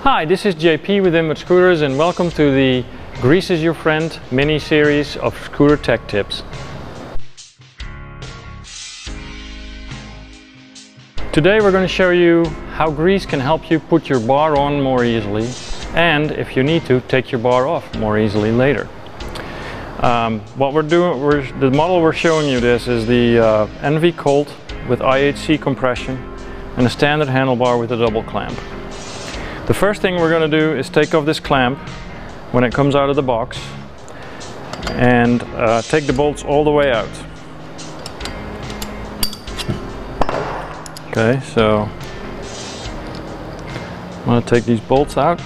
Hi, this is JP with Inward Scooters and welcome to the Grease is Your Friend mini series of scooter tech tips. Today we're going to show you how grease can help you put your bar on more easily and, if you need to, take your bar off more easily later. What we're doing, the model we're showing you this is the NV Colt with IHC compression and a standard handlebar with a double clamp. The first thing we're going to do is take off this clamp when it comes out of the box and take the bolts all the way out. Okay, so I'm going to take these bolts out.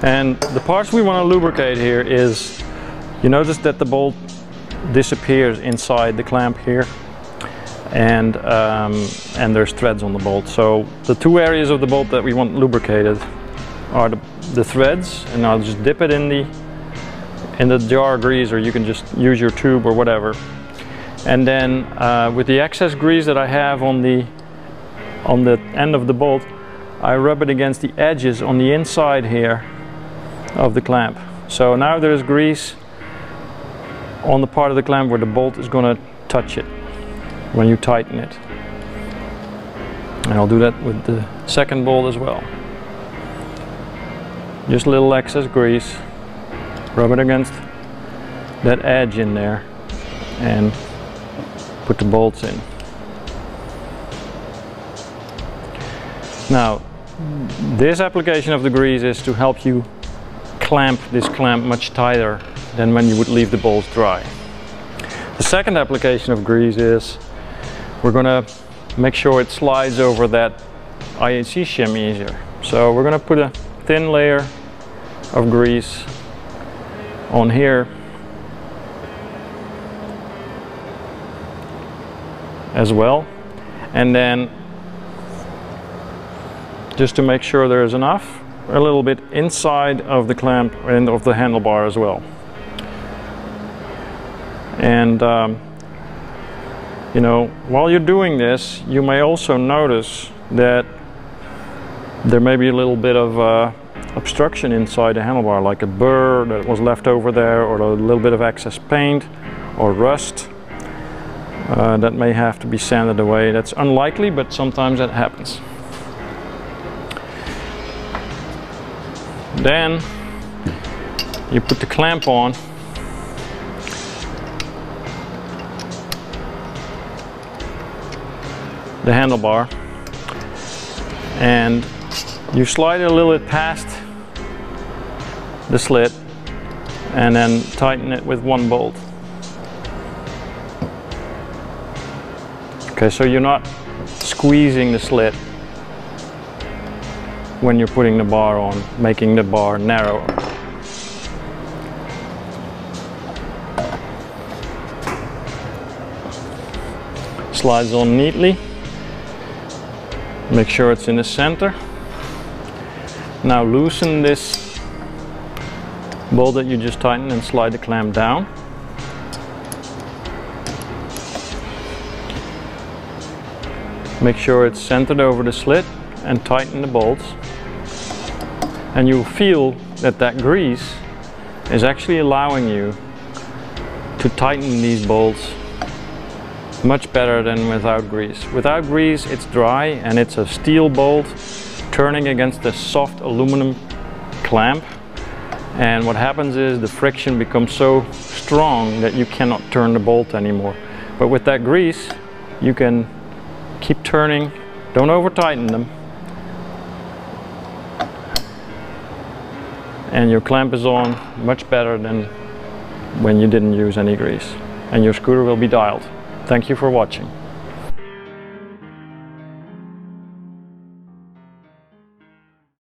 And the parts we want to lubricate here is, you notice that the bolt disappears inside the clamp here, and there's threads on the bolt. So the two areas of the bolt that we want lubricated are the threads, and I'll just dip it in the jar of grease, or you can just use your tube or whatever. And then with the excess grease that I have on the end of the bolt, I rub it against the edges on the inside here of the clamp. So now there's grease on the part of the clamp where the bolt is going to touch it when you tighten it. And I'll do that with the second bolt as well. Just a little excess grease, rub it against that edge in there and put the bolts in. Now this application of the grease is to help you clamp this clamp much tighter than when you would leave the bolts dry. The second application of grease is we're going to make sure it slides over that IHC shim easier. So we're going to put a thin layer of grease on here as well, and then just to make sure there's enough, a little bit inside of the clamp and of the handlebar as well. And you know, while you're doing this, you may also notice that there may be a little bit of obstruction inside the handlebar, like a burr that was left over there, or a little bit of excess paint or rust that may have to be sanded away. That's unlikely, but sometimes that happens. Then you put the clamp on, the handlebar, and you slide it a little bit past the slit and then tighten it with one bolt. Okay, so you're not squeezing the slit when you're putting the bar on, making the bar narrower. Slides on neatly. Make sure it's in the center. Now loosen this bolt that you just tightened and slide the clamp down. Make sure it's centered over the slit and tighten the bolts. And you'll feel that that grease is actually allowing you to tighten these bolts much better than without grease. Without grease, it's dry and it's a steel bolt turning against a soft aluminum clamp, and what happens is the friction becomes so strong that you cannot turn the bolt anymore. But with that grease, you can keep turning, don't over tighten them, and your clamp is on much better than when you didn't use any grease, and your scooter will be dialed. Thank you for watching.